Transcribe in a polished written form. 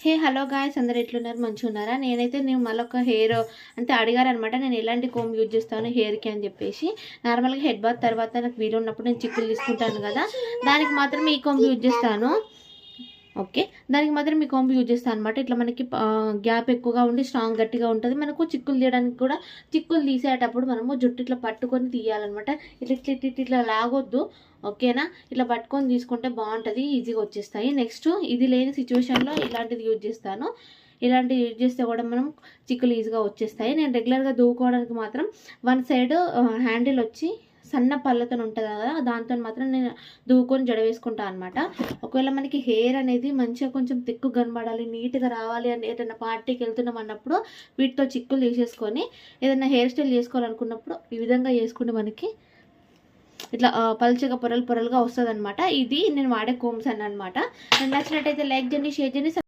Hey hello guys, అందరు ఎట్లున్నారు? మంచిగా ఉన్నారా? నేను మళ్ళీ ఒక హెయిర్ అంటే అడిగారనమాట, నేను ఎలాంటి కోమ్ యూజ్ చేస్తాను హెయిర్కి అని చెప్పేసి. నార్మల్గా హెడ్ బాత్ తర్వాత నాకు వీలు ఉన్నప్పుడు నేను చిక్కులు తీసుకుంటాను కదా, దానికి మాత్రం ఈ కోమ్ యూజ్ చేస్తాను. ఓకే, దానికి మాత్రం ఈ కోంబు యూజ్ చేస్తాను అనమాట. ఇట్లా మనకి గ్యాప్ ఎక్కువగా ఉండి స్ట్రాంగ్ గట్టిగా ఉంటుంది. మనకు చిక్కులు తీయడానికి కూడా, చిక్కులు తీసేటప్పుడు మనము జుట్టు ఇట్లా పట్టుకొని తీయాలన్నమాట. ఇట్లా ఇట్లా ఇట్లా ఇట్లా లాగొద్దు, ఓకేనా? ఇట్లా పట్టుకొని తీసుకుంటే బాగుంటుంది, ఈజీగా వచ్చేస్తాయి. నెక్స్ట్, ఇది లేని సిచ్యువేషన్లో ఇలాంటిది యూజ్ చేస్తాను. ఇలాంటివి యూజ్ చేస్తే కూడా మనం చిక్కులు ఈజీగా వచ్చేస్తాయి. నేను రెగ్యులర్గా దూకోవడానికి మాత్రం వన్ సైడ్ హ్యాండిల్ వచ్చి సన్న పళ్ళతో ఉంటుంది కదా, దాంతో మాత్రం నేను దూకొని జడ వేసుకుంటాను అనమాట. ఒకవేళ మనకి హెయిర్ అనేది మంచిగా కొంచెం తిక్కు కనబడాలి, నీట్గా రావాలి అని ఏదైనా పార్టీకి వెళ్తున్నాం అన్నప్పుడు వీటితో చిక్కులు తీసేసుకొని ఏదైనా హెయిర్ స్టైల్ చేసుకోవాలనుకున్నప్పుడు ఈ విధంగా చేసుకుంటే మనకి ఇట్లా పల్చగా పొరలుగా వస్తుంది అనమాట. ఇది నేను వాడే కోమ్స్ అని అనమాట. నచ్చినట్టయితే లైక్ చేయండి, షేర్ చేయండి.